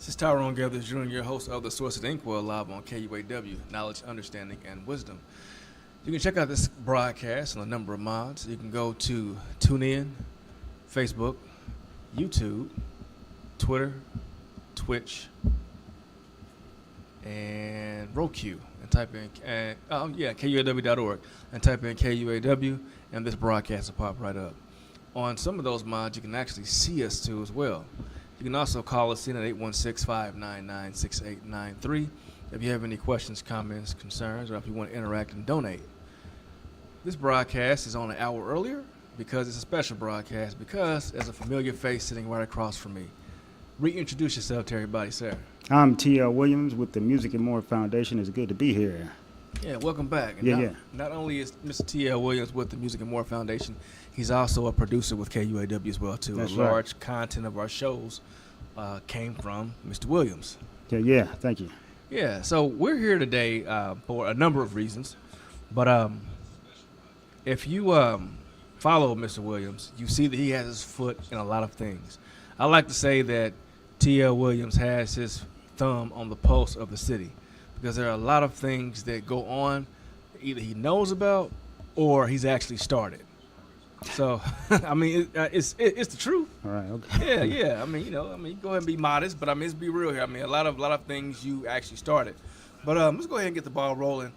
This is Tyrone Gethers, Jr., host of The Source at Inkwell, live on KUAW, Knowledge, Understanding, and Wisdom. You can check out this broadcast on a number of mods. You can go to TuneIn, Facebook, YouTube, Twitter, Twitch, and Roku, and type in KUAW.org, and type in KUAW, and this broadcast will pop right up. On some of those mods, you can actually see us too as well. You can also call us in at 816-599-6893 if you have any questions, comments, concerns, or if you want to interact and donate. This broadcast is on an hour earlier because it's a special broadcast, because there's a familiar face sitting right across from me. Reintroduce yourself to everybody, sir. I'm T.L. Williams with the Music and More Foundation. It's good to be here. Yeah, welcome back. And not only is Mr. T.L. Williams with the Music and More Foundation, he's also a producer with KUAW as well, too. That's a right. large content of our shows came from Mr. Williams. Yeah, thank you. Yeah, so we're here today for a number of reasons. But if you follow Mr. Williams, you see that he has his foot in a lot of things. I like to say that T.L. Williams has his thumb on the pulse of the city, because there are a lot of things that go on that either he knows about or he's actually started. So, I mean, it's the truth. All right, okay. Yeah. I mean, go ahead and be modest, but I mean, let's be real here. I mean, a lot of things you actually started. But let's go ahead and get the ball rolling.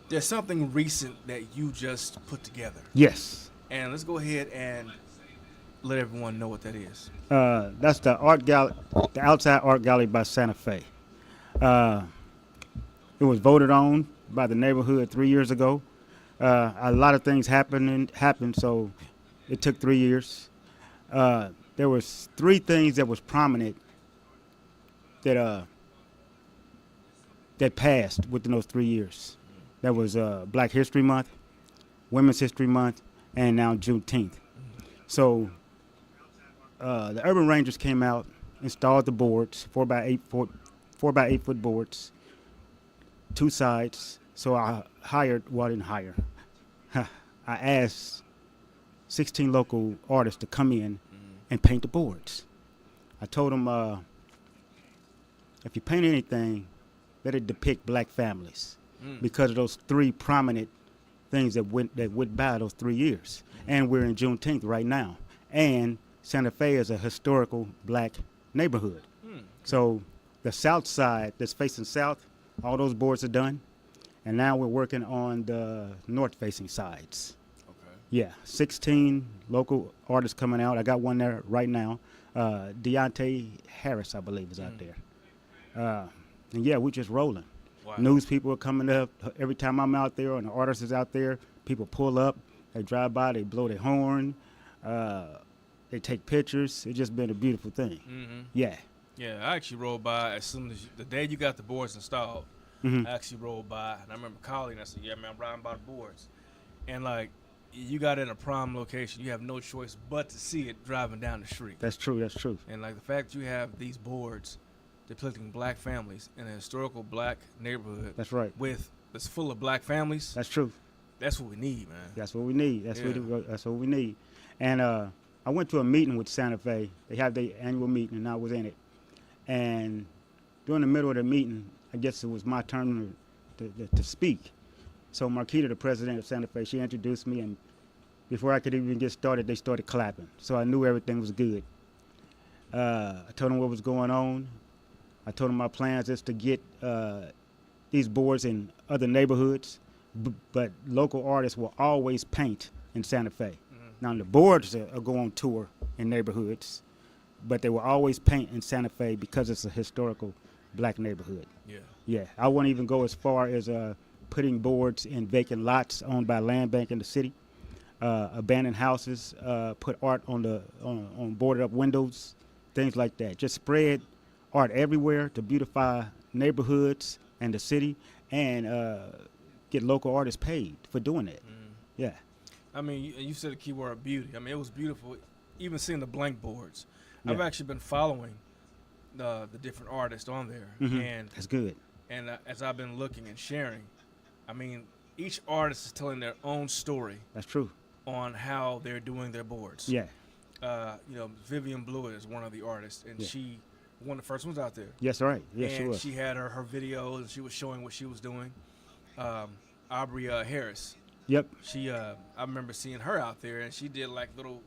There's something recent that you just put together. Yes. And let's go ahead and let everyone know what that is. That's the art gallery, the outside art gallery by Santa Fe. It was voted on by the neighborhood 3 years ago. A lot of things happened, so it took 3 years. There was three things that was prominent that passed within those 3 years. That was Black History Month, Women's History Month, and now Juneteenth. So the Urban Rangers came out, installed the boards, 4x8 foot boards, two sides. So I didn't hire. I asked 16 local artists to come in and paint the boards. I told them, if you paint anything, let it depict black families, because of those three prominent things that went by those 3 years. And we're in Juneteenth right now. And Santa Fe is a historical black neighborhood. So the south side that's facing south, all those boards are done. And now we're working on the north-facing sides. Okay. Yeah, 16 local artists coming out. I got one there right now. Deontay Harris, I believe, is out there. And yeah, we're just rolling. Wow. News people are coming up. Every time I'm out there and the artist is out there, people pull up, they drive by, they blow their horn, they take pictures. It's just been a beautiful thing. Mm-hmm. Yeah. Yeah, I actually rolled by as soon as the day you got the boards installed. I actually rolled by, and I remember calling, and I said, yeah, man, I'm riding by the boards. And, like, you got in a prime location. You have no choice but to see it driving down the street. That's true. And, like, the fact you have these boards depicting black families in a historical black neighborhood. That's right. That's full of black families. That's true. That's what we need, man. That's what we need. That's what we need. And I went to a meeting with Santa Fe. They have their annual meeting, and I was in it. And during the middle of the meeting, I guess it was my turn to speak. So Marquita, the president of Santa Fe, she introduced me, and before I could even get started, they started clapping. So I knew everything was good. I told them what was going on. I told them my plans is to get these boards in other neighborhoods, but local artists will always paint in Santa Fe. Now the boards are go on tour in neighborhoods, but they will always paint in Santa Fe because it's a historical black neighborhood. Yeah. I won't even go as far as putting boards in vacant lots owned by land bank in the city, abandoned houses, put art on boarded up windows, things like that. Just spread art everywhere to beautify neighborhoods and the city, and get local artists paid for doing that. Yeah. I mean, you said the key word beauty. I mean, it was beautiful, even seeing the blank boards. Yeah. I've actually been following the different artists on there, and that's good. And as I've been looking and sharing, I mean, each artist is telling their own story. That's true. On how they're doing their boards. Yeah. Vivian Blewett is one of the artists, and she One of the first ones out there. Yes, right. Yes, she And was. she had her videos, and she was showing what she was doing. Aubrey Harris. Yep. She, I remember seeing her out there, and she did like little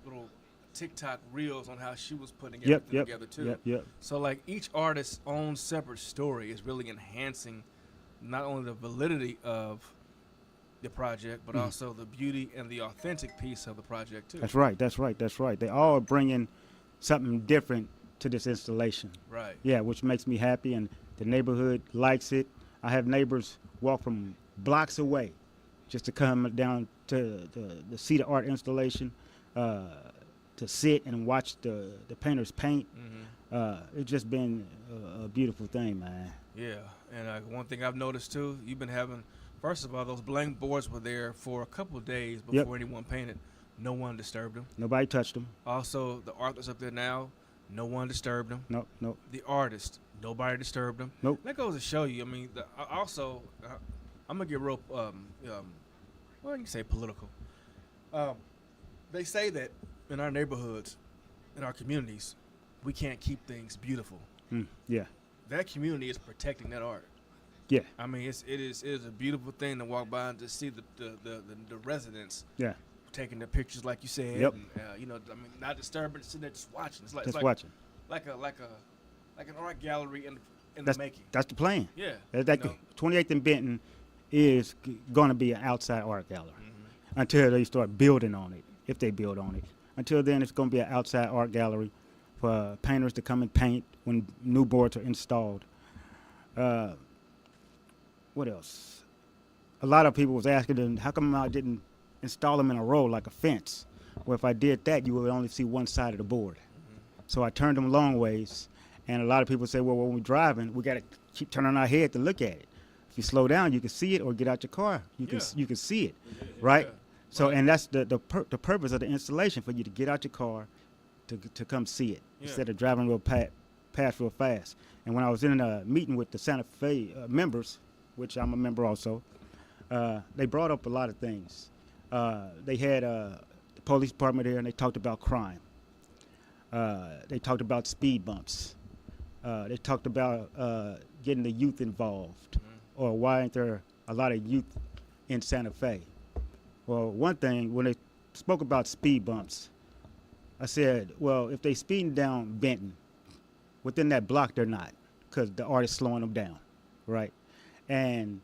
TikTok reels on how she was putting Yep. everything Yep. together too. Yep. Yep. So like each artist's own separate story is really enhancing not only the validity of the project, but also the beauty and the authentic piece of the project too. That's right. That's right. That's right. They all are bringing something different to this installation. Right. Yeah, which makes me happy, and the neighborhood likes it. I have neighbors walk from blocks away just to come down to see the art installation, to sit and watch the painters paint. It's just been a beautiful thing, man. Yeah, and one thing I've noticed too, you've been having, first of all, those blank boards were there for a couple of days before anyone painted. No one disturbed them. Nobody touched them. Also, the art that's up there now, no one disturbed them. Nope, nope. The artist, nobody disturbed them. Nope. That goes to show you. I mean, also, I'm gonna get real, well, you can say political. They say that in our neighborhoods, in our communities, we can't keep things beautiful. Yeah, That community is protecting that art. yeah, I mean, it is a beautiful thing to walk by and to see the residents yeah. taking their pictures, like you said. Yep. And, I mean, not disturbing, sitting there just watching. It's like Just it's like, watching. like an art gallery in the That's making. That's the plan. Yeah. That 28th and Benton is going to be an outside art gallery until they start building on it, if they build on it. Until then, it's going to be an outside art gallery for painters to come and paint when new boards are installed. What else? A lot of people was asking them, how come I didn't install them in a row like a fence? Well, if I did that, you would only see one side of the board. So I turned them long ways, and a lot of people say, well, when we're driving, we got to keep turning our head to look at it. If you slow down, you can see it, or get out your car, you can see it, right? Yeah. So, and that's the purpose of the installation, for you to get out your car to come see it instead of driving real past real fast. And when I was in a meeting with the Santa Fe members, which I'm a member also, they brought up a lot of things. They had the police department here, and they talked about crime. They talked about speed bumps. They talked about getting the youth involved, or why aren't there a lot of youth in Santa Fe? Well, one thing, when they spoke about speed bumps, I said, well, if they speeding down Benton, within that block they're not, because the art is slowing them down, right? And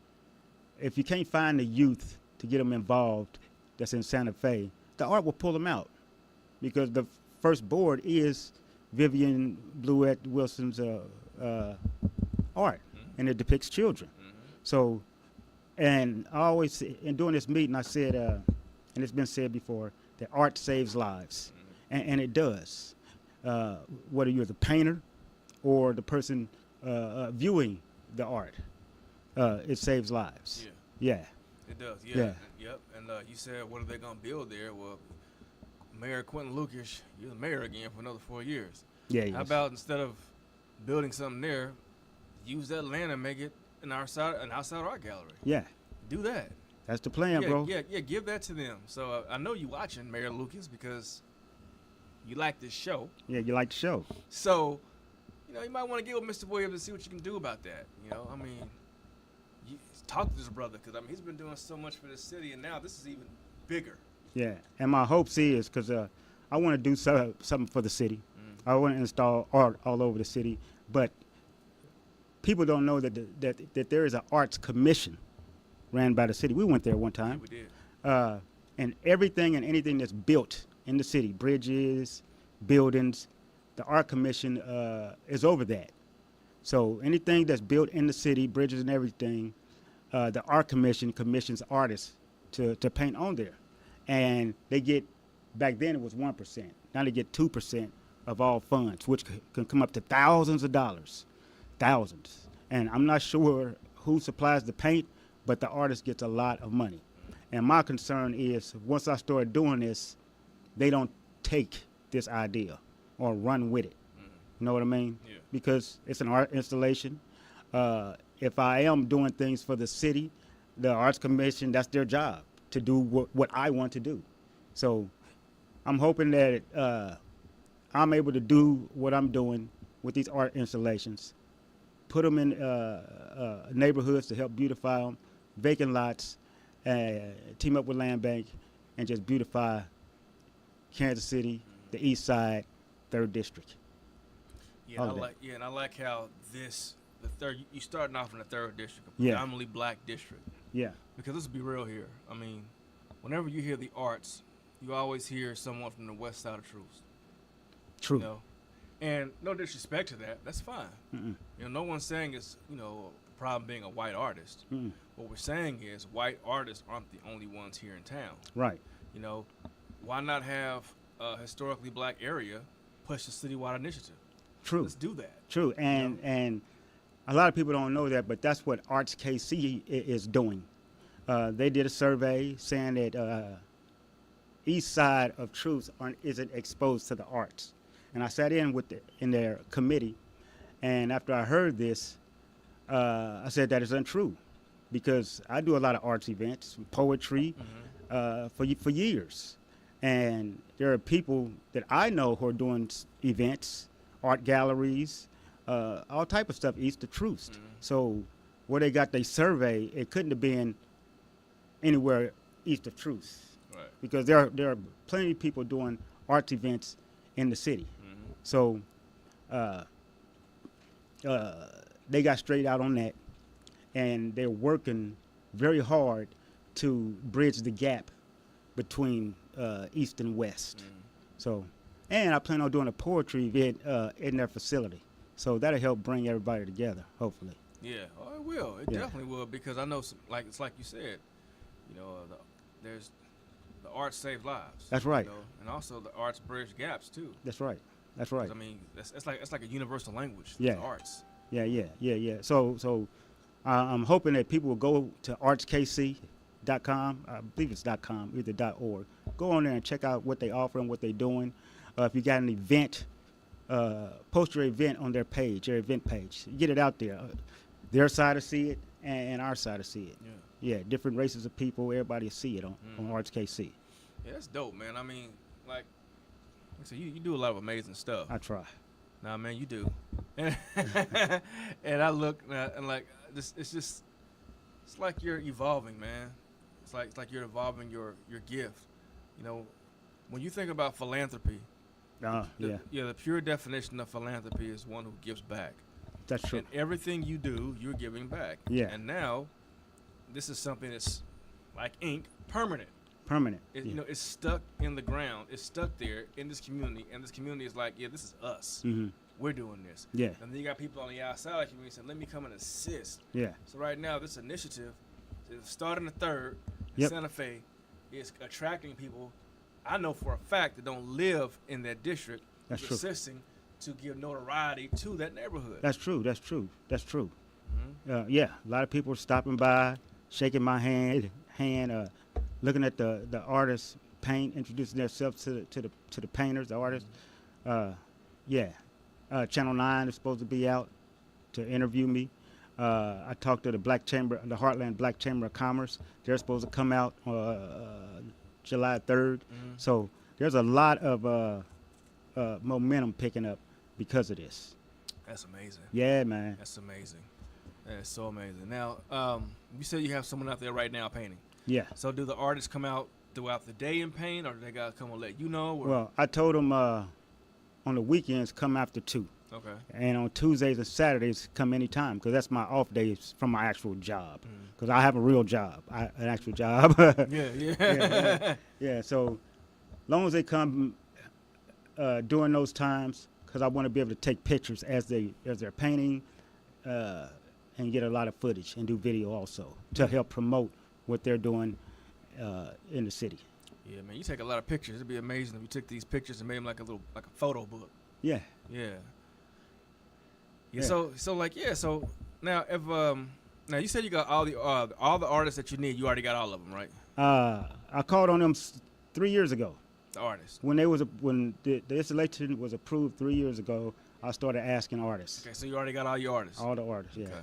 if you can't find the youth to get them involved that's in Santa Fe, the art will pull them out, because the first board is Vivian Bluette Wilson's art, and it depicts children. So, and I always, in doing this meeting, I said, and it's been said before, that art saves lives, and it does. Whether you're the painter or the person viewing the art, it saves lives. Yeah. It does. Yeah. Yep. And you said, what are they gonna build there? Well, Mayor Quentin Lucas, you're the mayor again for another 4 years. Yeah. How about instead of building something there, use that land and make it an outside art gallery? Yeah. Do that. That's the plan, bro. Yeah. Give that to them. So I know you watching, Mayor Lucas, because you like this show. Yeah, you like the show. So, you might want to get with Mr. Williams and see what you can do about that. I mean, you talk to this brother, because he's been doing so much for this city, and now this is even bigger. Yeah, and my hopes is, because I want to do something for the city. I want to install art all over the city, but people don't know that there is an arts commission ran by the city. We went there one time. Yeah, we did. And everything and anything that's built in the city, bridges, buildings, the art commission is over that. So anything that's built in the city, bridges and everything, the art commission commissions artists to paint on there. And they get, back then it was 1%. Now they get 2% of all funds, which can come up to thousands of dollars, thousands. And I'm not sure who supplies the paint, but the artist gets a lot of money. And my concern is, once I start doing this, they don't take this idea or run with it. You know what I mean? Yeah. Because it's an art installation. If I am doing things for the city, the Arts Commission, that's their job, to do what I want to do. So I'm hoping that I'm able to do what I'm doing with these art installations, put them in neighborhoods to help beautify them, vacant lots, team up with Land Bank, and just beautify Kansas City, the East Side, Third District. Yeah, All of that. and I like how the third you starting off in the third district, a Yeah. predominantly black district. Yeah, Because let's be real here. I mean, whenever you hear the arts, you always hear someone from the west side of Truth. true. You know, and no disrespect to that. That's fine. Mm-mm. You know, no one's saying it's a problem being a white artist. Mm-mm. What we're saying is white artists aren't the only ones here in town. Right. You know, why not have a historically black area push a citywide initiative? True. Let's do that. True. And a lot of people don't know that, but that's what Arts KC is doing. They did a survey saying that East Side of Truth isn't exposed to the arts. And I sat in in their committee, and after I heard this, I said that is untrue, because I do a lot of arts events, poetry, for years, and there are people that I know who are doing events, art galleries, all type of stuff east of Truth. So where they got their survey, it couldn't have been anywhere east of Truth, Right. because there are plenty of people doing arts events in the city. So they got straight out on that, and they're working very hard to bridge the gap between East and West. So, and I plan on doing a poetry event in their facility. So that'll help bring everybody together, hopefully. Yeah, oh, it will. It Yeah. definitely will, because I know, it's like you said, there's the arts save lives. That's right. And also the arts bridge gaps too. That's right. That's right. 'Cause, I mean, it's like a universal language. Yeah. The arts. Yeah. So I'm hoping that people will go to artskc.com. I believe it's .com, either .org. Go on there and check out what they offer and what they're doing. If you got an event, post your event on their page, their event page. Get it out there. Their side to see it and our side to see it. Yeah, different races of people. Everybody will see it on Arts KC. Yeah, that's dope, man. I mean, like I said, you do a lot of amazing stuff. I try. Nah, man, you do. And I look and like this. It's like you're evolving, man. It's like you're evolving your gift. You know, when you think about philanthropy, the pure definition of philanthropy is one who gives back. That's true. And everything you do, you're giving back. Yeah. And now, this is something that's like ink, permanent. Permanent. You know, it's stuck in the ground. It's stuck there in this community, and this community is like, yeah, this is us. Mm-hmm. We're doing this. Yeah. And then you got people on the outside of the community saying, let me come and assist. Yeah. So right now, this initiative is starting the third in Yep. Santa Fe. Is attracting people I know for a fact that don't live in that district. That's who's true. assisting to give notoriety to that neighborhood. That's true. Mhm. Yeah, a lot of people stopping by, shaking my hand, looking at the artists paint, introducing themselves to the painters, the artists. Channel 9 is supposed to be out to interview me. I talked to the Heartland Black Chamber of Commerce. They're supposed to come out July 3rd. So there's a lot of momentum picking up because of this. That's amazing. Yeah, man. That's amazing. That's so amazing. Now, you said you have someone out there right now painting. Yeah. So do the artists come out throughout the day and paint, or do they gotta come and let you know? Or? Well, I told them on the weekends come after 2. Okay. And on Tuesdays and Saturdays come anytime, because that's my off days from my actual job. Because I have a real job, an actual job. Yeah. So long as they come during those times, because I want to be able to take pictures as they're painting, and get a lot of footage and do video also to help promote what they're doing in the city. Yeah, man, you take a lot of pictures. It'd be amazing if you took these pictures and made them like a photo book. Yeah. Yeah. Yeah. So now if now you said you got all the artists that you need. You already got all of them, right? I called on them 3 years ago. The artists. When the installation was approved 3 years ago, I started asking artists. Okay, so you already got all your artists. All the artists, yeah. Okay.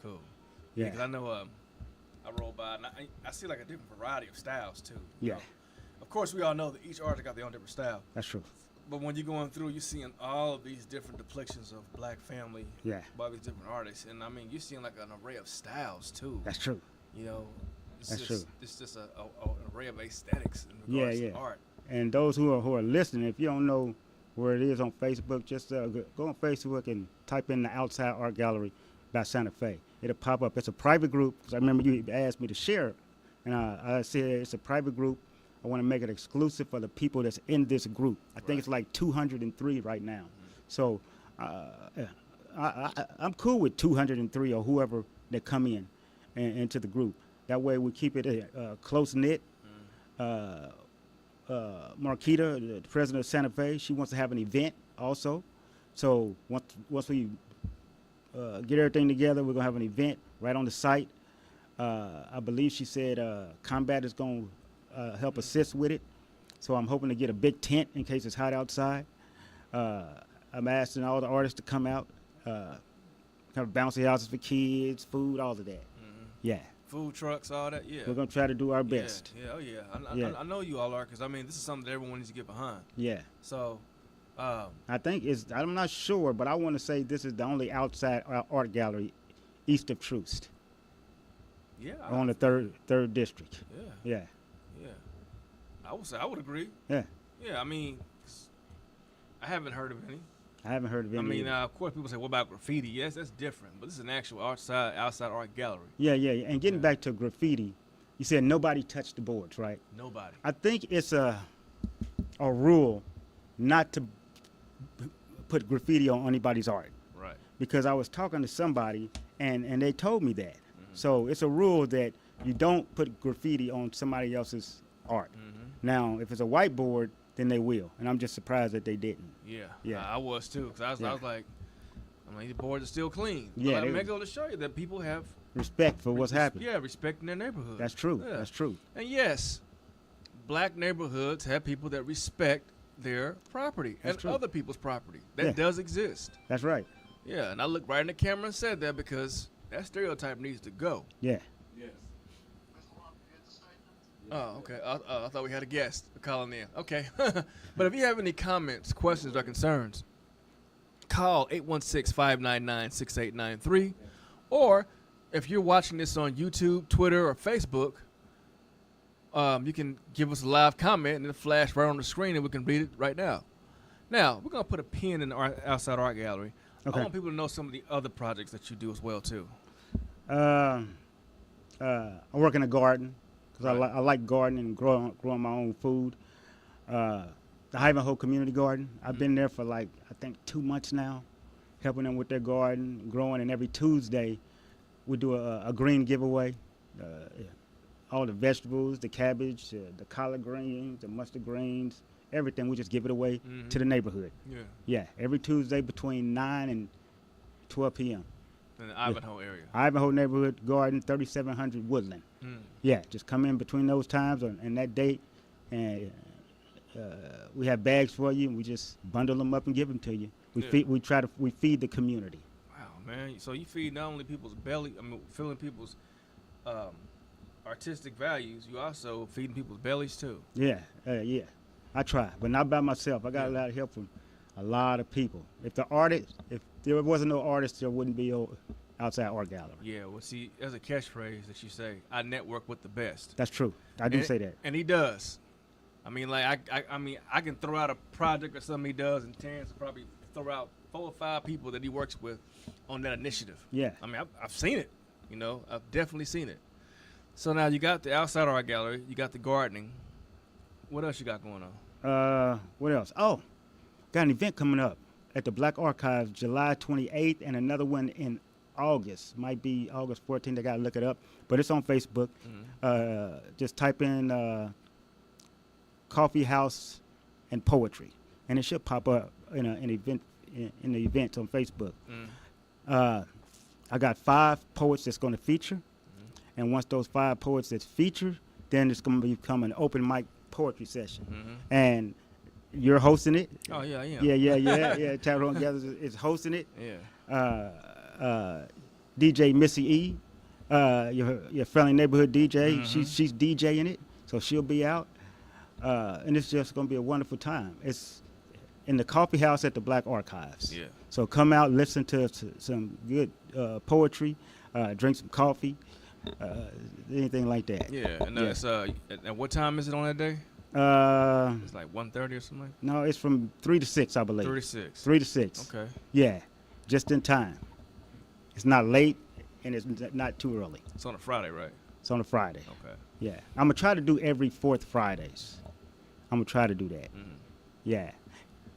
Cool. Yeah. Because I know I roll by and I see like a different variety of styles too. Yeah. Of course, we all know that each artist got their own different style. That's true. But when you're going through, you're seeing all of these different depictions of black family Yeah, by these different artists, and I mean, you're seeing like an array of styles too. that's true. You know, it's That's just, true. It's just an array of aesthetics in Yeah, regards yeah. to art. And those who are listening, if you don't know where it is on Facebook, just go on Facebook and type in the Outside Art Gallery by Santa Fe. It'll pop up. It's a private group, because I remember you asked me to share it. And I said it's a private group. I want to make it exclusive for the people that's in this group. I think it's like 203 right now. So I'm cool with 203 or whoever that come in into the group. That way we keep it close-knit. Marquita, the president of Santa Fe, she wants to have an event also. So once we get everything together, we're going to have an event right on the site. I believe she said Combat is going to help assist with it. So I'm hoping to get a big tent in case it's hot outside. I'm asking all the artists to come out, have bouncy houses for kids, food, all of that. Mm-hmm. Yeah. Food trucks, all that. Yeah. We're going to try to do our Yeah, best. Yeah, oh yeah. Yeah. I know you all are, because I mean, this is something that everyone needs to get behind. Yeah. So, I think I'm not sure, but I want to say this is the only outside art gallery east of Troost yeah, on the third district. yeah, Yeah. yeah. I would agree. Yeah. Yeah, I mean, I haven't heard of any. I haven't heard of any. I mean, either. of course, people say, "What about graffiti?" Yes, that's different, but this is an actual outside art gallery. Yeah. And getting Yeah. back to graffiti, you said nobody touched the boards, right? Nobody. I think it's a rule not to put graffiti on anybody's art, Right. because I was talking to somebody and they told me that. So it's a rule that you don't put graffiti on somebody else's art. Now, if it's a whiteboard, then they will, and I'm just surprised that they didn't. Yeah. Yeah. I was too, because I was like, I mean, the boards are still clean. Yeah, But they- I'm able to show you that people have Respect for what's happening. Yeah, respecting their neighborhood. That's true. Yeah. That's true. And yes, black neighborhoods have people that respect their property That's and true. other people's property. That Yeah. does exist. That's right. Yeah, and I looked right in the camera and said that because that stereotype needs to go. Yeah. Yes. Oh, okay. I thought we had a guest calling in. Okay. But if you have any comments, questions, or concerns, call 816-599-6893. Or if you're watching this on YouTube, Twitter, or Facebook, you can give us a live comment and it'll flash right on the screen and we can read it right now. Now, we're going to put a pin in the outside art gallery. Okay. I want people to know some of the other projects that you do as well, too. I work in a garden because Right. I like gardening and growing my own food. The Ivanhoe Community Garden, I've been there for like, I think 2 months now, helping them with their garden, growing, and every Tuesday we do a green giveaway. All the vegetables, the cabbage, the collard greens, the mustard greens, everything, we just give it away to the neighborhood. Yeah. Yeah, every Tuesday between 9 and 12 p.m. In the Ivanhoe area. Ivanhoe Neighborhood Garden, 3700 Woodland. Yeah, just come in between those times and that date, and we have bags for you, and we just bundle them up and give them to you. We Yeah. feed the community. Wow, man. So you feed not only people's belly, filling people's artistic values, you also feeding people's bellies too. Yeah, yeah. I try, but not by myself. I got a Yeah. lot of help from a lot of people. If there wasn't no artist, there wouldn't be no outside art gallery. Yeah, well, see, there's a catchphrase that you say, I network with the best. That's true. I do And- say that. And he does. I mean, like, I can throw out a project or something he does, and Terrence will probably throw out 4 or 5 people that he works with on that initiative. Yeah. I mean, I've seen it. You know, I've definitely seen it. So now you got the outside art gallery, you got the gardening. What else you got going on? What else? Oh, got an event coming up at the Black Archives July 28th, and another one in August. Might be August 14th. I got to look it up, but it's on Facebook. Just type in coffee house and poetry, and it should pop up in an event in the event on Facebook. I got 5 poets that's going to feature, and once those 5 poets that's featured, then it's going to become an open mic poetry session, and you're hosting it. Oh, yeah, I am. Yeah. Tyrone Gethers is hosting it. Yeah. DJ Missy E, your friendly neighborhood DJ. She's DJing it, so she'll be out, and it's just gonna be a wonderful time. in the coffee house at the Black Archives. Yeah. So come out, listen to some good poetry, drink some coffee, anything like that. Yeah. And Yeah. it's at what time is it on that day? Uh, It's like 1:30 or something. Like no, it's from 3 to 6, I believe. 36. 3 to 6. Okay. Yeah, just in time. It's not late and it's not too early. It's on a Friday, right? It's on a Friday. Okay. Yeah, I'm gonna try to do every fourth Fridays. I'm gonna try to do that. Mhm. Yeah,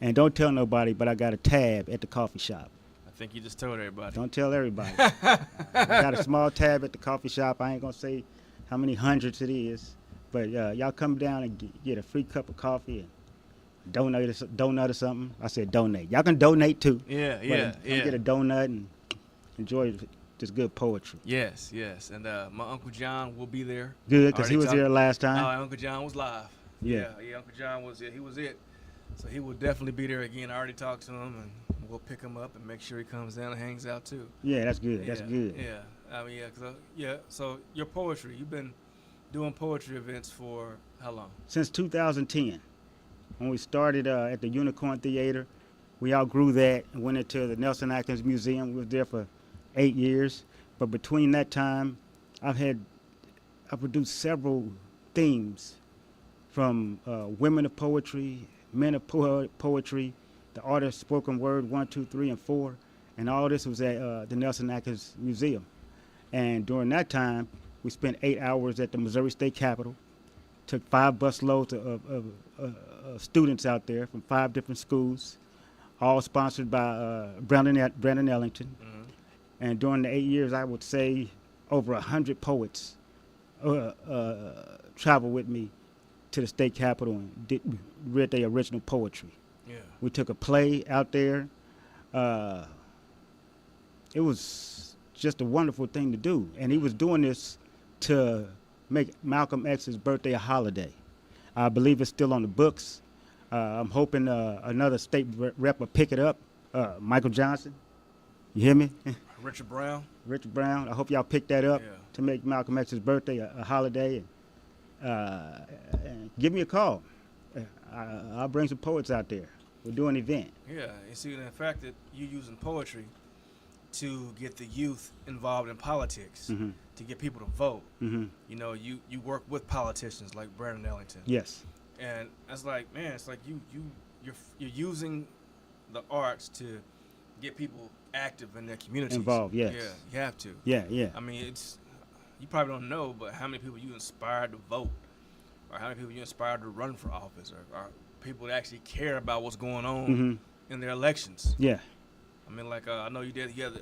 and don't tell nobody, but I got a tab at the coffee shop. I think you just told everybody. Don't tell everybody. I got a small tab at the coffee shop. I ain't gonna say how many hundreds it is, but y'all come down and get a free cup of coffee and donut or something. I said donate. Y'all can donate too. Yeah. but Yeah. come Yeah. get a donut and enjoy this good poetry. Yes. Yes. And my Uncle John will be there. Good, because he Already was here last Oh, time. Uncle John was live. Yeah. Yeah. Uncle John was it. He was it. So he will definitely be there again. I already talked to him, and we'll pick him up and make sure he comes down and hangs out too. Yeah, that's good. That's good. Yeah. I mean, yeah. So your poetry, you've been doing poetry events for how long? Since 2010, when we started at the Unicorn Theater, we outgrew that and went into the Nelson Atkins Museum. We was there for 8 years. But between that time, I produced several themes from women of poetry, men of poetry, the art of spoken word 1, 2, 3, and 4, and all this was at the Nelson Atkins Museum. And during that time, we spent 8 hours at the Missouri State Capitol, took 5 bus loads of students out there from 5 different schools, all sponsored by Brandon Ellington. Mm-hmm. And during the 8 years, I would say over 100 poets traveled with me to the state capitol and read their original poetry. Yeah. We took a play out there. It was just a wonderful thing to do. And he was doing this to make Malcolm X's birthday a holiday. I believe it's still on the books. I'm hoping another state rep will pick it up. Michael Johnson, you hear me? Richard Brown. Richard Brown. I hope y'all pick that up Yeah. to make Malcolm X's birthday a holiday. And give me a call. I'll bring some poets out there. We'll do an event. Yeah. You see, the fact that you're using poetry to get the youth involved in politics, Mm-hmm. to get people to vote. Mm-hmm. You know, you work with politicians like Brandon Ellington. Yes. And it's like, man, it's like you're using the arts to get people active in their communities. Involved, yes. Yeah, you have to. Yeah, yeah. I mean, you probably don't know, but how many people you inspired to vote, or how many people you inspired to run for office, or people that actually care about what's going on Mm-hmm. in their elections. Yeah. I mean, like I know you had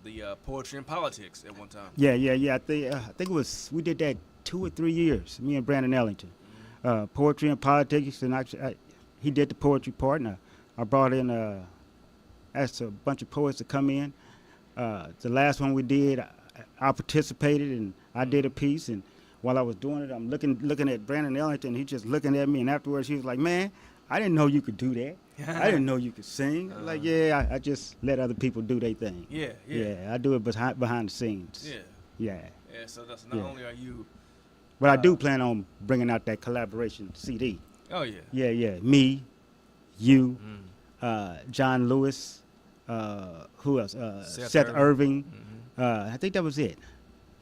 the poetry and politics at one time. Yeah. I think it was, we did that 2 or 3 years, me and Brandon Ellington. Poetry and politics, and he did the poetry part, and I brought in, asked a bunch of poets to come in. The last one we did, I participated, and I did a piece, and while I was doing it, I'm looking at Brandon Ellington, he just looking at me, and afterwards he was like, man, I didn't know you could do that. I didn't know you could sing. Like, yeah, I just let other people do their thing. Yeah. I do it behind the scenes. Yeah. Yeah. So that's not Yeah. only are you. But I do plan on bringing out that collaboration CD. Oh yeah. Yeah. Me, you, Mm. John Lewis, who else? Seth Irving. Mm-hmm. I think that was it.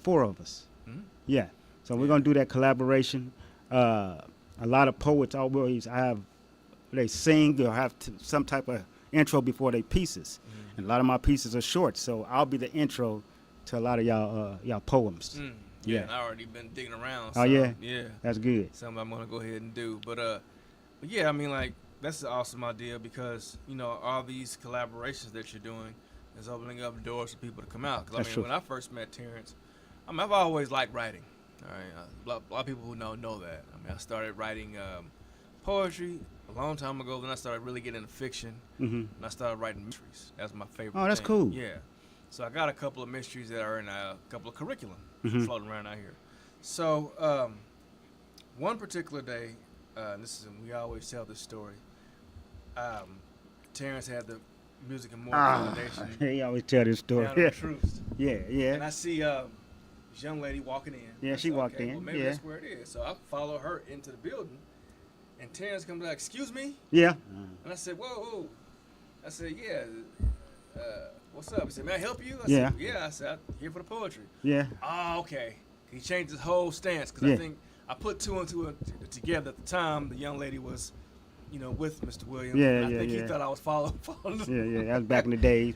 4 of us. Mhm. Yeah. So we're gonna do that collaboration. A lot of poets always they sing or have some type of intro before their pieces. Mm. And a lot of my pieces are short, so I'll be the intro to a lot of y'all poems. Mm. Yeah. And I already been digging around. Oh, So, yeah? Yeah. That's good. Something I'm gonna go ahead and do. But yeah, I mean, like, that's an awesome idea because, you know, all these collaborations that you're doing is opening up doors for people to come out. Because, I That's mean, true. when I first met Terrence, I mean, I've always liked writing. All right. A lot of people who know that. I mean, I started writing poetry a long time ago. Then I started really getting into fiction. Mm-hmm. And I started writing mysteries. That's my favorite Oh, that's thing. cool. Yeah. So I got a couple of mysteries that are in a couple of curriculum Mhm. floating around out here. So one particular day, we always tell this story. Terrence had the Music and More Foundation He always tell this story. down in the Truths. Yeah, And yeah. I see this young lady walking in. Yeah, I she said, walked okay, in, Well, maybe yeah. that's where it is. So I follow her into the building, And Terrence comes like, excuse me? Yeah. And I said, whoa. I said, yeah. What's up? He said, may I help you? I Yeah. said, yeah. I said, I'm here for the poetry. Yeah. Oh, okay. He changed his whole stance because Yeah. I think I put two and two together at the time. The young lady was, with Mr. Williams. Yeah, and I yeah, think he yeah. thought I was following. Yeah. That was back in the days.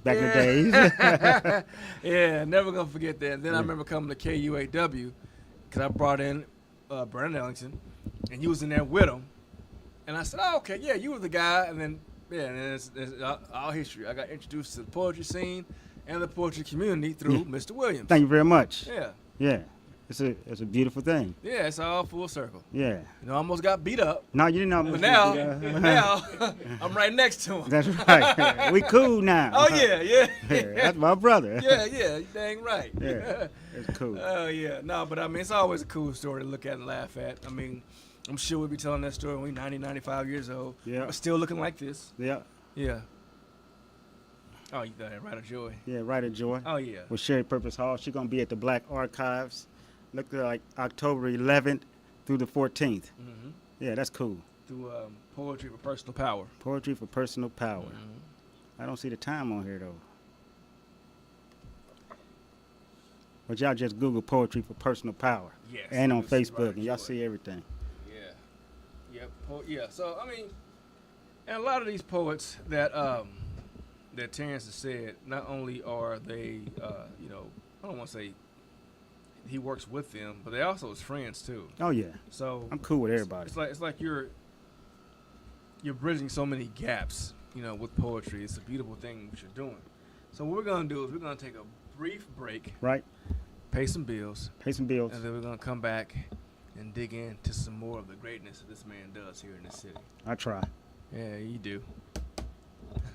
Yeah, never gonna forget that. And then I remember coming to KUAW because I brought in Brandon Ellington, and he was in there with him. And I said, oh, okay, yeah, you were the guy. And then, it's all history. I got introduced to the poetry scene and the poetry community through Mr. Williams. Thank you very much. Yeah. Yeah. It's a beautiful thing. Yeah, it's all full circle. Yeah. I almost got beat up. No, you didn't know. But now I'm right next to him. That's right. We cool now. Oh, yeah. Yeah, that's my brother. Yeah, you dang right. Yeah, it's cool. Oh, yeah. No, but I mean, it's always a cool story to look at and laugh at. I mean, I'm sure we'll be telling that story when we're 90, 95 years old. Yeah. But still looking like this. Yeah. Yeah. Oh, you got that right of joy. Yeah, right at Joy. Oh, yeah. With Sherry Purpose Hall. She's going to be at the Black Archives. Look like October 11th through the 14th. Mm-hmm. Yeah, that's cool. Through Poetry for Personal Power. Poetry for Personal Power. Mm-hmm. I don't see the time on here, though. But y'all just Google Poetry for Personal Power. Yes. And on you'll see Facebook, right of and y'all joy. see everything. Yeah. Yeah. So, I mean, and a lot of these poets that Terrence has said, not only are they, I don't want to say he works with them, but they also his friends too. Oh, yeah. So I'm cool with everybody. It's like you're bridging so many gaps, with poetry. It's a beautiful thing what you're doing. So what we're gonna do is we're gonna take a brief break, Right? pay some bills, Pay some bills. and then we're gonna come back and dig into some more of the greatness that this man does here in this city. I try. Yeah, you do.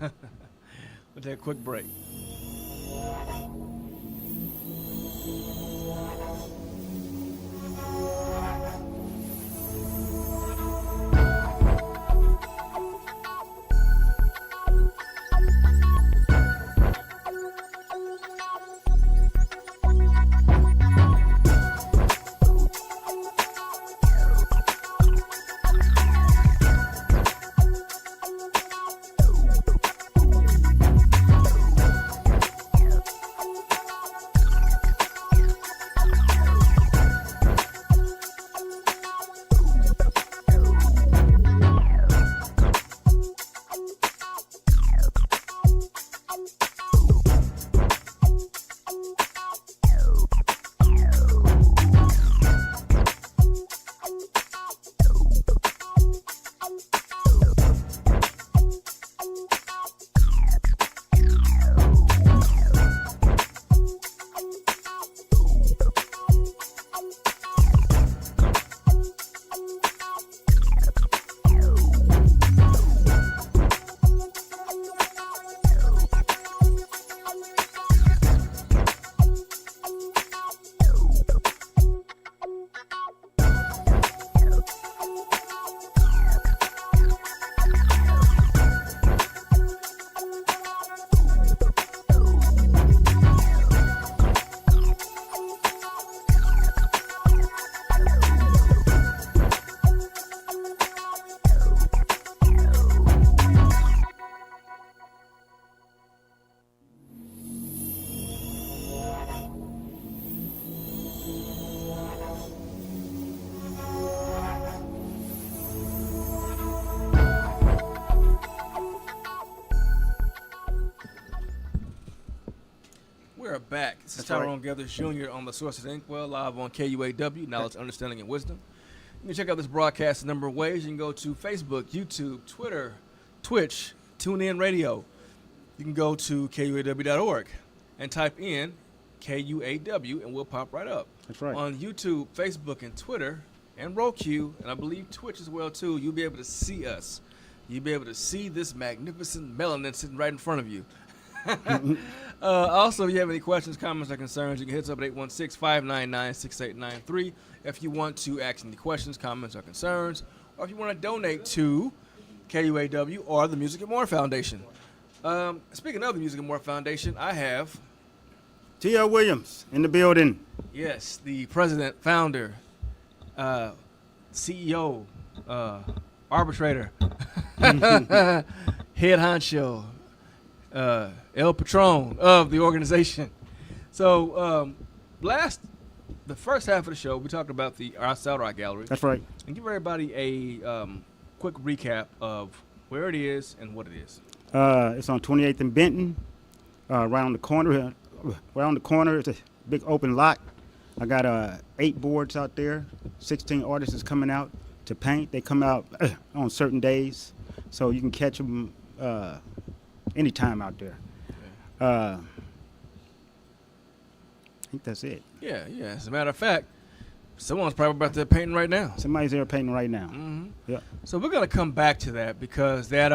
We'll take a quick break. We're back. This is That's right. Tyrone Gethers Jr. on the Sources Inkwell, live on KUAW, Knowledge, Understanding, and Wisdom. You can check out this broadcast a number of ways. You can go to Facebook, YouTube, Twitter, Twitch, TuneIn Radio. You can go to KUAW.org and type in KUAW, and we'll pop right up. That's right. On YouTube, Facebook, and Twitter, and Roku, and I believe Twitch as well, too, you'll be able to see us. You'll be able to see this magnificent melanin sitting right in front of you. Also, if you have any questions, comments, or concerns, you can hit us up at 816-599-6893 if you want to ask any questions, comments, or concerns, or if you want to donate to KUAW or the Music and More Foundation. Speaking of the Music and More Foundation, I have... T.L. Williams in the building. Yes, the president, founder, CEO, arbitrator, head honcho, El Patron of the organization. So the first half of the show, we talked about the outside art gallery. That's right. And give everybody a quick recap of where it is and what it is. It's on 28th and Benton, right on the corner. Right on the corner, it's a big open lot. I got 8 boards out there. 16 artists is coming out to paint. They come out on certain days, so you can catch them anytime out there. I think that's it. Yeah. As a matter of fact, someone's probably about to painting right now. Somebody's there painting right now. Mm-hmm. Yeah. So we're gonna come back to that because that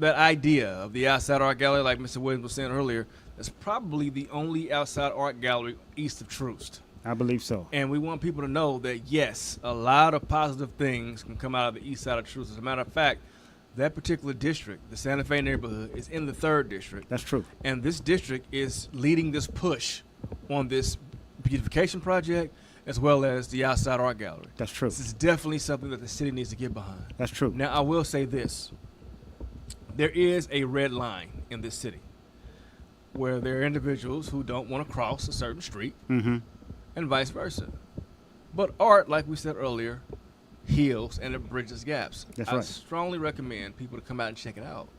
idea of the outside art gallery, like Mr. Williams was saying earlier, is probably the only outside art gallery east of Troost. I believe so. And we want people to know that yes, a lot of positive things can come out of the east side of Troost. As a matter of fact, that particular district, the Santa Fe neighborhood, is in the 3rd district. That's true. And this district is leading this push on this beautification project as well as the outside art gallery. That's true. This is definitely something that the city needs to get behind. That's true. Now, I will say this. There is a red line in this city where there are individuals who don't want to cross a certain street Mm-hmm. and vice versa. But art, like we said earlier, heals and it bridges gaps. That's I right. strongly recommend people to come out and check it out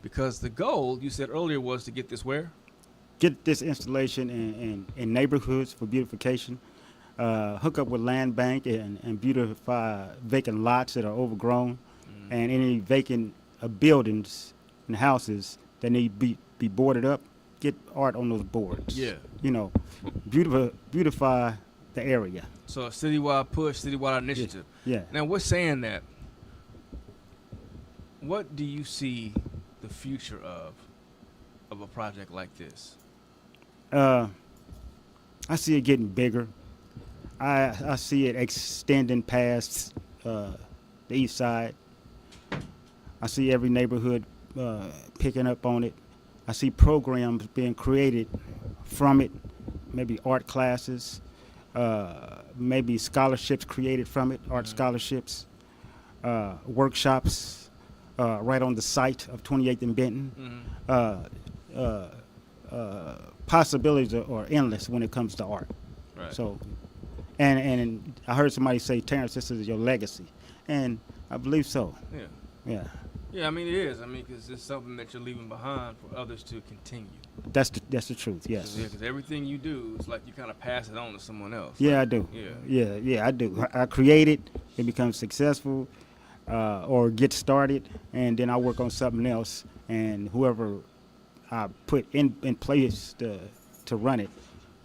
because the goal, you said earlier, was to get this where? Get this installation in neighborhoods for beautification. Hook up with land bank and beautify vacant lots that are overgrown, and any vacant buildings and houses that need to be boarded up. Get art on those boards. Yeah. You know, beautify the area. So a citywide push, citywide initiative. Yeah. Now, we're saying that. What do you see the future of a project like this? I see it getting bigger. I see it extending past the east side. I see every neighborhood picking up on it. I see programs being created from it, maybe art classes, maybe scholarships created from it, art scholarships, workshops right on the site of 28th and Benton. Possibilities are endless when it comes to art. Right. So, and I heard somebody say, Terrence, this is your legacy, and I believe so. Yeah. Yeah, Yeah, I mean, it is. I mean, because it's something that you're leaving behind for others to continue. that's the truth. Yes. Yeah, because everything you do is like you kind of pass it on to someone else. Yeah, I do. Yeah, I do. I create it, it becomes successful, or get started, and then I work on something else, and whoever I put in place to run it,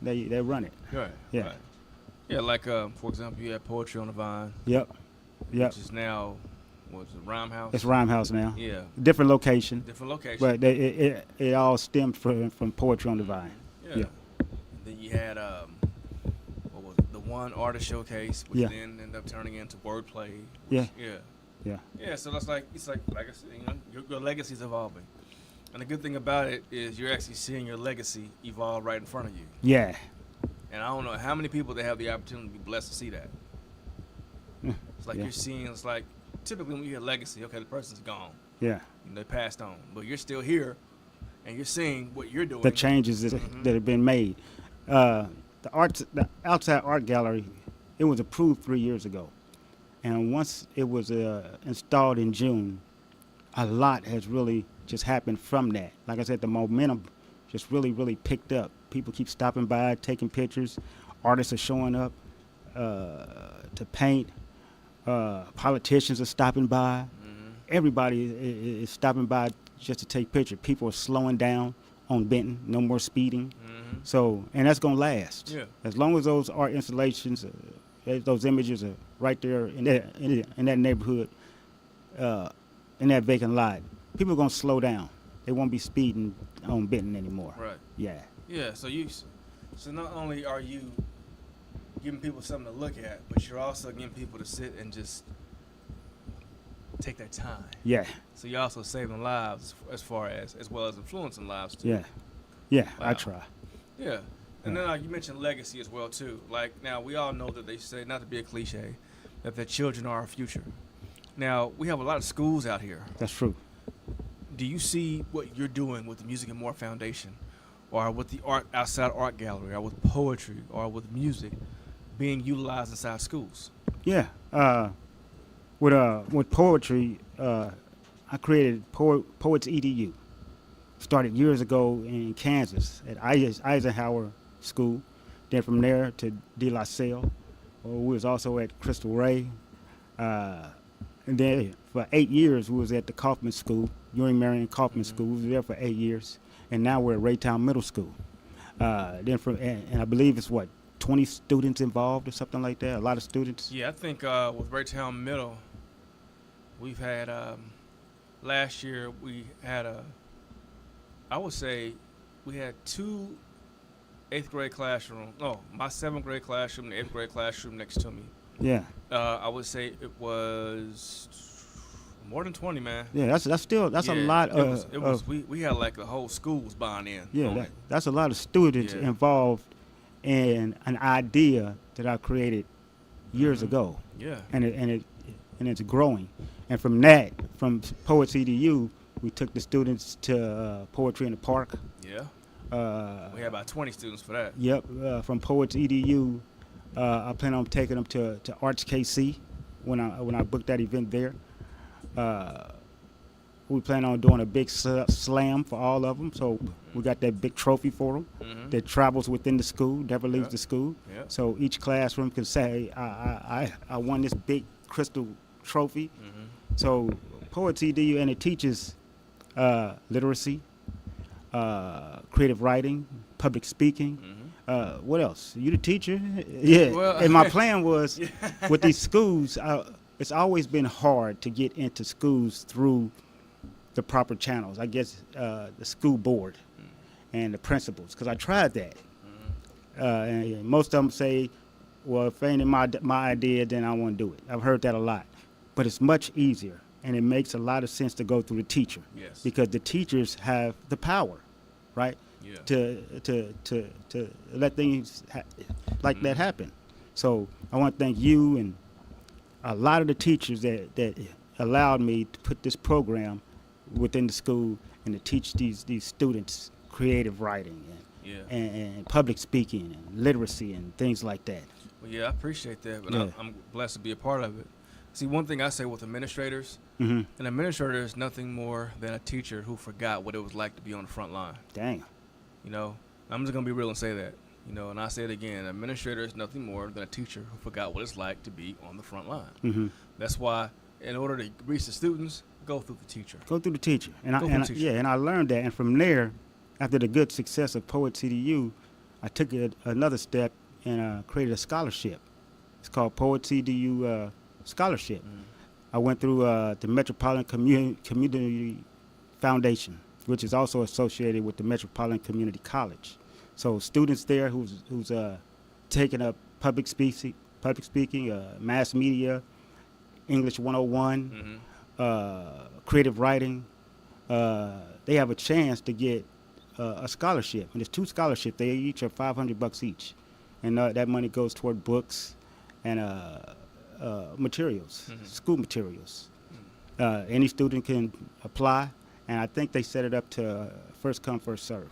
they run it. Right. Yeah. Right. Yeah, like, for example, you have Poetry on the Vine, Yep. which is now, what's it, Rhyme House? It's Rhyme House now. Yeah. Different location, Different location. but it all stemmed from Poetry on the Vine. Yeah. Yeah. Then you had, what was it, the One Artist Showcase, which Yeah. then ended up turning into Wordplay. Yeah. Yeah. Yeah. Yeah, so it's like I said, you know, your legacy's evolving. And the good thing about it is you're actually seeing your legacy evolve right in front of you. Yeah. And I don't know how many people they have the opportunity to be blessed to see that. It's like Yeah. you're seeing, it's like, typically when you hear legacy, okay, the person's gone. Yeah. They passed on. But you're still here, and you're seeing what you're doing. The changes that have been made. The outside art gallery, it was approved 3 years ago, and once it was installed in June, a lot has really just happened from that. Like I said, the momentum just really picked up. People keep stopping by, taking pictures. Artists are showing up to paint. Politicians are stopping by. Everybody is stopping by just to take pictures. People are slowing down on Benton. No more speeding. So, and that's gonna last. Yeah. As long as those art installations, those images are right there in that neighborhood, in that vacant lot, people are gonna slow down. They won't be speeding on Benton anymore. Right. Yeah. Yeah, so not only are you giving people something to look at, but you're also getting people to sit and just take their time. Yeah. So you're also saving lives as well as influencing lives too. Yeah. Yeah. Wow. I try. Yeah. And then you mentioned legacy as well too. Like now we all know that they say, not to be a cliche, that the children are our future. Now we have a lot of schools out here. That's true. Do you see what you're doing with the Music and More Foundation, or with the art outside art gallery, or with poetry, or with music, being utilized inside schools? Yeah. With poetry, I created Poets EDU. Started years ago in Kansas at Eisenhower School. Then from there to De La Salle. We was also at Crystal Ray. And then for 8 years, we was at the Kaufman School, Ewing Marion Kaufman School. We was there for 8 years. And now we're at Raytown Middle School. And I believe it's 20 students involved or something like that. A lot of students. Yeah, I think with Raytown Middle, we've had last year we had I would say we had 2 8th grade classroom. No, my 7th grade classroom, the 8th grade classroom next to me. Yeah. I would say it was more than 20, man. Yeah, that's a lot of. We had like the whole school was buying in. Yeah, that's a lot of students involved in an idea that I created years ago. Yeah. And it's growing. And from that, from Poets EDU, we took the students to Poetry in the Park. Yeah. We had about 20 students for that. Yep. From Poets EDU, I plan on taking them to Arts KC when I book that event there. We plan on doing a big slam for all of them. So we got that big trophy for them that travels within the school, never leaves the school. Yep. So each classroom can say, I won this big crystal trophy. So Poets EDU, and it teaches literacy, creative writing, public speaking. What else? You the teacher? Yeah. Well, and my plan was with these schools, it's always been hard to get into schools through the proper channels. I guess the school board and the principals, because I tried that. And most of them say, well, if it ain't my idea, then I won't do it. I've heard that a lot. But it's much easier, and it makes a lot of sense to go through the teacher. Yes. Because the teachers have the power, right? Yeah. To let things like that happen. So I want to thank you and a lot of the teachers that allowed me to put this program within the school and to teach these students creative writing and public speaking and literacy and things like that. Well, yeah, I appreciate that, but Yeah. I'm blessed to be a part of it. See, one thing I say with administrators, Mhm. an administrator is nothing more than a teacher who forgot what it was like to be on the front line. Dang. You know, I'm just gonna be real and say that. You know, and I say it again: an administrator is nothing more than a teacher who forgot what it's like to be on the front line. Mhm. That's why, in order to reach the students, go through the teacher. Go through the teacher. And Go through the teacher. and I learned that. And from there, after the good success of Poets EDU, I took it another step and created a scholarship. It's called Poets EDU Scholarship. I went through the Metropolitan Community Foundation, which is also associated with the Metropolitan Community College. So students there who's taking up public speaking, mass media, English 101, creative writing, they have a chance to get a scholarship. And there's 2 scholarships. They each are $500 each. And that money goes toward books and materials, school materials. Any student can apply, and I think they set it up to first come, first serve.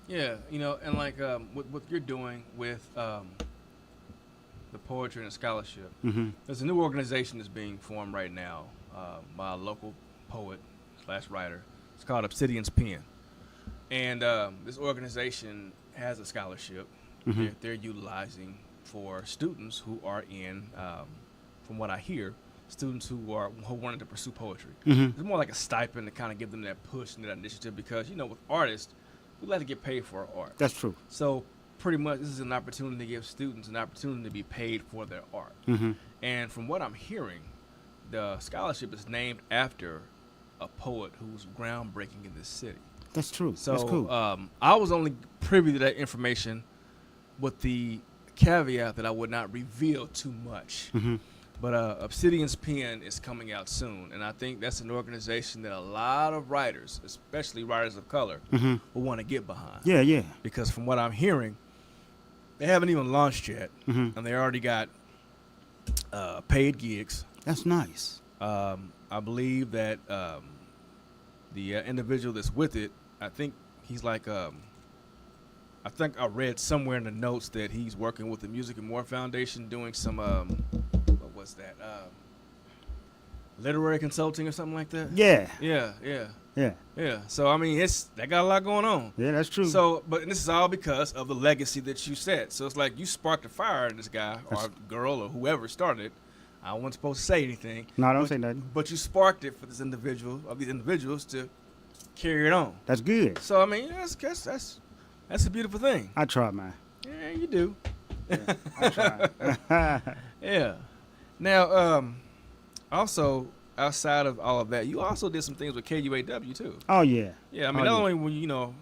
Yeah, you know, and like what you're doing with the poetry and the scholarship, there's a new organization that's being formed right now by a local poet / writer. It's called Obsidian's Pen, and this organization has a scholarship they're utilizing for students who are in, from what I hear, students who wanted to pursue poetry. It's more like a stipend to kind of give them that push and that initiative, because you know, with artists, we like to get paid for our art. That's true. So pretty much this is an opportunity to give students an opportunity to be paid for their art. And from what I'm hearing, the scholarship is named after a poet who's groundbreaking in this city. That's true. So That's cool. I was only privy to that information with the caveat that I would not reveal too much. But Obsidian's Pen is coming out soon, and I think that's an organization that a lot of writers, especially writers of color, will want to get behind. Yeah. Because from what I'm hearing, they haven't even launched yet, and they already got paid gigs. That's nice. I believe that the individual that's with it, I think he's like, I think I read somewhere in the notes that he's working with the Music and More Foundation doing some, what was that? Literary consulting or something like that? Yeah, Yeah, yeah, yeah, yeah. So, I mean, they got a lot going on. yeah. That's true. So, but this is all because of the legacy that you set. So it's like you sparked a fire in this guy or girl or whoever started it. I wasn't supposed to say anything. No, don't say nothing. But you sparked it for this individual, or these individuals, to carry it on. That's good. So I mean, that's a beautiful thing. I try, man. Yeah, you do. Yeah, I try. Yeah. Now, also outside of all of that, you also did some things with KUAW too. Oh yeah. Yeah, I mean, Oh, not yeah. only when you know.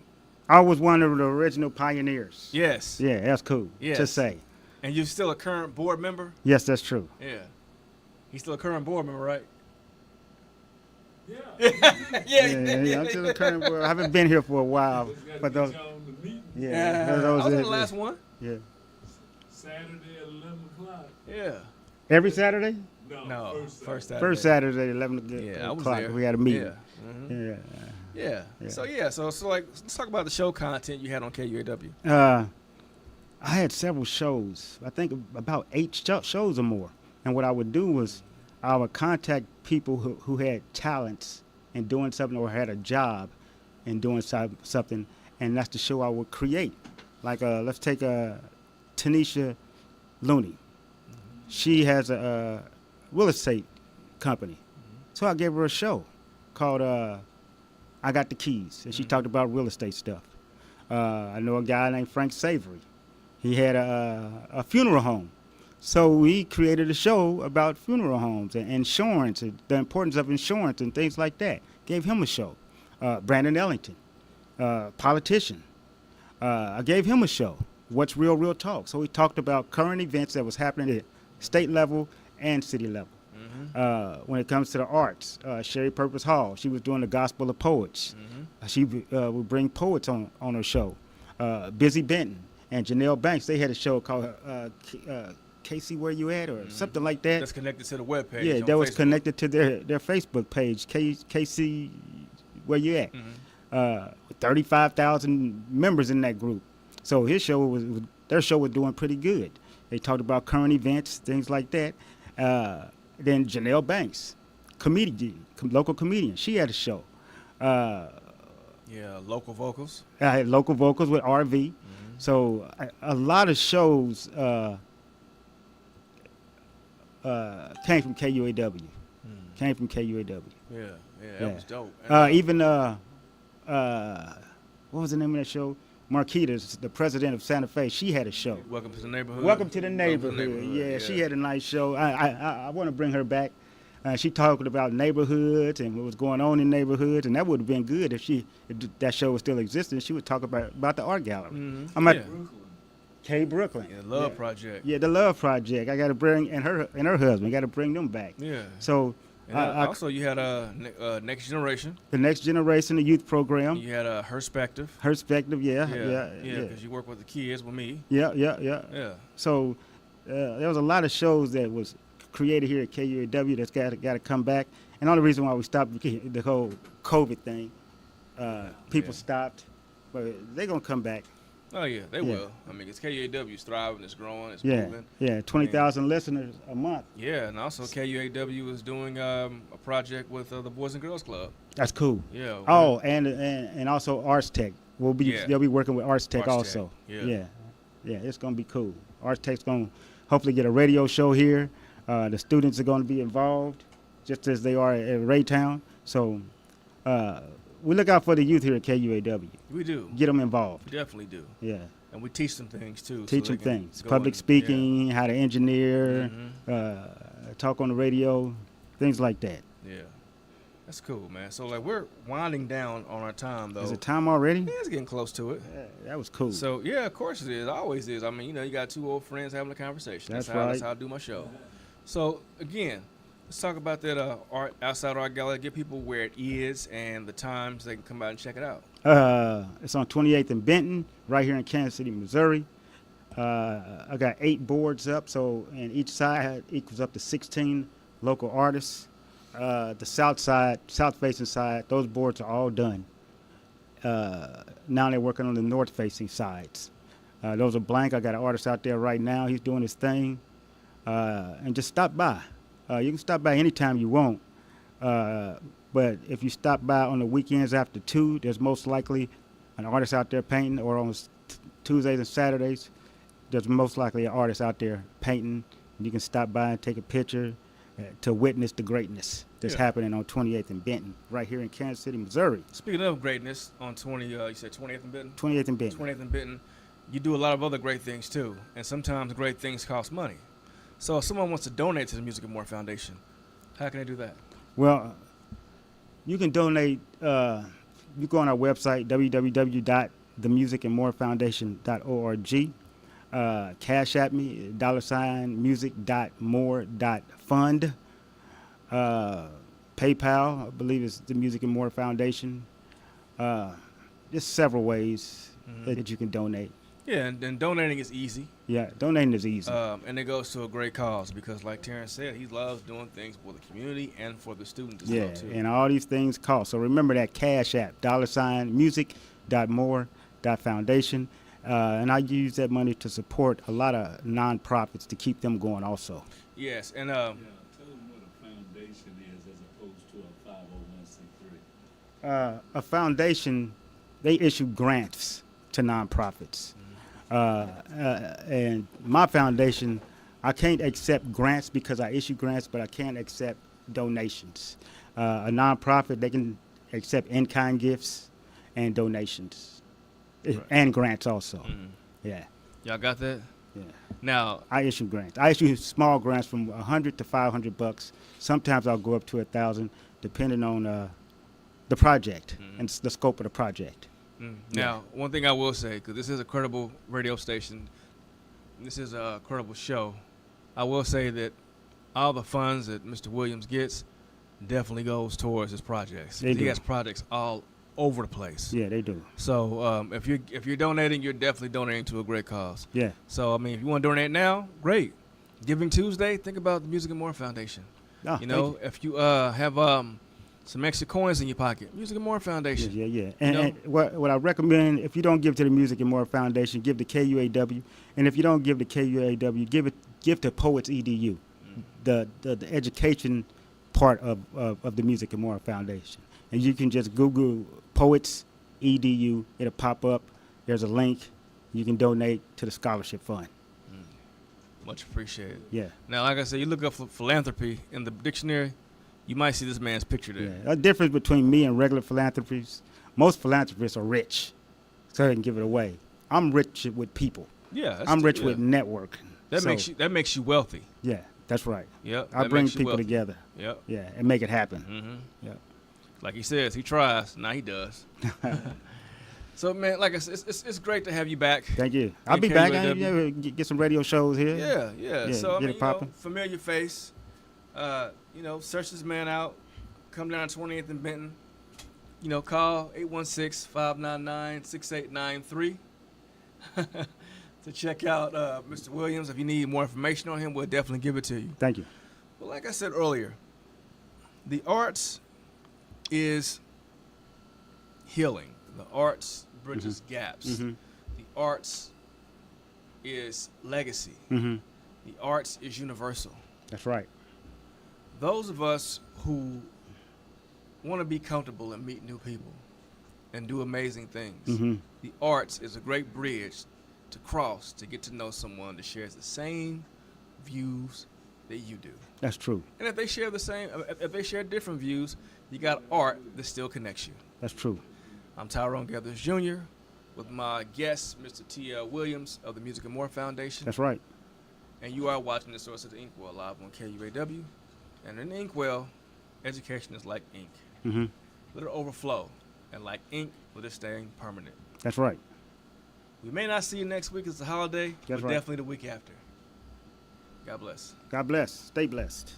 I was one of the original pioneers. Yes. Yeah, that's cool Yes. to say. And you're still a current board member. Yes, that's true. Yeah. He's still a current board member, right? Yeah. Yeah, I'm still a current board. I haven't been here for a while, but those. Yeah, I those was in the last one. Yeah. Saturday at 11 o'clock. Yeah. Every Saturday. No, first Saturday. First Saturday, 11 Yeah, I was o'clock. there. We had a meeting. Yeah. Mhm. Yeah. Yeah. Yeah. So like, let's talk about the show content you had on KUAW. I had several shows. I think about 8 shows or more. And what I would do was I would contact people who had talents in doing something or had a job in doing something, and that's the show I would create. Like, let's take Tanisha Looney. She has a real estate company. So I gave her a show called I Got the Keys, and she talked about real estate stuff. I know a guy named Frank Savory. He had a funeral home. So we created a show about funeral homes and insurance and the importance of insurance and things like that. Gave him a show. Brandon Ellington, politician. I gave him a show, What's Real, Real Talk. So we talked about current events that was happening at state level and city level. When it comes to the arts, Sherry Purpose Hall, she was doing the Gospel of Poets. She would bring poets on her show. Busy Benton and Janelle Banks, they had a show called Casey Where You At or something like that. That's connected to the webpage. Yeah, on that was Facebook. connected to their Facebook page, KC Where You At. 35,000 members in that group. So their show was doing pretty good. They talked about current events, things like that. Then Janelle Banks, local comedian, she had a show. Yeah, local vocals. I had local vocals with RV. So a lot of shows came from KUAW. Came from KUAW. Yeah, that was dope. Even what was the name of that show? Marquita, the president of Santa Fe, she had a show. Welcome to the neighborhood. Welcome to the neighborhood. Yeah, she had a nice show. I want to bring her back. She talked about neighborhoods and what was going on in neighborhoods, and that would have been good if that show was still existing. She would talk about the art gallery. I'm at K Brooklyn. Yeah, Love Project. Yeah, the Love Project. I got to bring and her husband. Got to bring them back. Yeah. So And also, you had Next Generation. The Next Generation, the youth program. You had Herspective. Herspective, yeah. Because you work with the kids, with me. Yeah. Yeah. So there was a lot of shows that was created here at KUAW that's got to come back. And the only reason why we stopped the whole COVID thing, people stopped, but they're gonna come back. Oh yeah, they will. I mean, it's KUAW is thriving, it's growing, it's Yeah, moving. yeah, 20,000 listeners a month. Yeah, and also KUAW is doing a project with the Boys and Girls Club. That's cool. Yeah. Oh, and also Arts Tech. They'll be working with Arts Tech Arts Tech, also. yeah. Yeah, it's gonna be cool. Arts Tech's gonna hopefully get a radio show here. The students are gonna be involved, just as they are at Raytown. So we look out for the youth here at KUAW. We do. Get them involved. We definitely do. Yeah. And we teach them things too. Teach so them they can things. go Public and- speaking, how to engineer, Yeah. talk on the radio, things like that. Yeah. That's cool, man. So like we're winding down on our time though. Is it time already? Yeah, it's getting close to it. Yeah, that was cool. So yeah, of course it is. It always is. I mean, you got two old friends having a conversation. That's That's right. how I do my show. So again, let's talk about that art outside art gallery. Get people where it is and the times they can come out and check it out. It's on 28th and Benton, right here in Kansas City, Missouri. I got 8 boards up, so and each side equals up to 16 local artists. the south facing side, those boards are all done. Now they're working on the north facing sides. Those are blank. I got an artist out there right now. He's doing his thing. And just stop by. You can stop by anytime you want. But if you stop by on the weekends after 2, there's most likely an artist out there painting, or on Tuesdays and Saturdays, there's most likely an artist out there painting. You can stop by and take a picture to witness the greatness that's happening on 28th and Benton, right here in Kansas City, Missouri. Speaking of greatness, on you said 20th and Benton? 28th and Benton. 20th and Benton, you do a lot of other great things too, and sometimes great things cost money. So if someone wants to donate to the Music and More Foundation, how can they do that? Well, you can donate. You go on our website, www.themusicandmorefoundation.org. Cash at me, $music.more.fund. PayPal, I believe it's the Music and More Foundation. Just several ways that you can donate. Yeah, and donating is easy. Yeah, donating is easy. And it goes to a great cause because, like Terrence said, he loves doing things for the community and for the students as well, too. And all these things cost. So remember that Cash App, $music.more.foundation. And I use that money to support a lot of nonprofits to keep them going also. Yes, and Yeah, tell them what a foundation is as opposed to a 501c3. A foundation, they issue grants to nonprofits. And my foundation, I can't accept grants because I issue grants, but I can accept donations. A nonprofit, they can accept in-kind gifts and donations, and grants also. Yeah, y'all got that? yeah. Now, I issue grants. I issue small grants from $100 to $500. Sometimes I'll go up to $1,000, depending on the project and the scope of the project. Now, one thing I will say, because this is a credible radio station, this is a credible show, I will say that all the funds that Mr. Williams gets definitely goes towards his projects. They He do. has projects all over the place. Yeah, they do. So if you're donating, you're definitely donating to a great cause. Yeah. So I mean, if you want to donate now, great. Giving Tuesday, think about the Music and More Foundation. Oh, You know, if you have some extra coins in your pocket, Music and More Foundation. Yeah. And, know? and what I recommend, if you don't give to the Music and More Foundation, give to KUAW. And if you don't give to KUAW, give to Poets EDU, the education part of the Music and More Foundation. And you can just Google Poets EDU. It'll pop up. There's a link. You can donate to the scholarship fund. Much appreciated. Yeah. Now, like I said, you look up philanthropy in the dictionary, you might see this man's picture there. Yeah. A difference between me and regular philanthropists, most philanthropists are rich, so they can give it away. I'm rich with people. Yeah, I'm rich with networking. that. So, Makes you wealthy. Yeah, that's right. Yep. I that bring makes you people wealthy. together. Yep. Yeah, and make it happen. Mm-hmm. Yeah. Like he says, he tries. Now he does. So, man, like I said, it's great to have you back. Thank you. I'll Yeah, be back. KUAW. Get some radio shows here. Yeah. So, I get mean, it poppin'. familiar face. Search this man out. Come down to 28th and Benton. Call 816-599-6893 to check out Mr. Williams. If you need more information on him, we'll definitely give it to you. Thank you. But like I said earlier, the arts is healing. The arts bridges gaps. Mm-hmm. The arts is legacy. Mm-hmm. The arts is universal. That's right. Those of us who want to be comfortable and meet new people and do amazing things, Mm-hmm. the arts is a great bridge to cross to get to know someone that shares the same views that you do. That's true. And if they share if they share different views, you got art that still connects you. That's true. I'm Tyrone Gethers Jr. with my guest, Mr. T.L. Williams of the Music and More Foundation. That's right. And you are watching the Source of the Inkwell live on KUAW. And in Inkwell, education is like ink. Mm-hmm. Let it overflow. And like ink, let it stay permanent. That's right. We may not see you next week. It's a holiday. That's but right. definitely the week after. God bless. God bless. Stay blessed.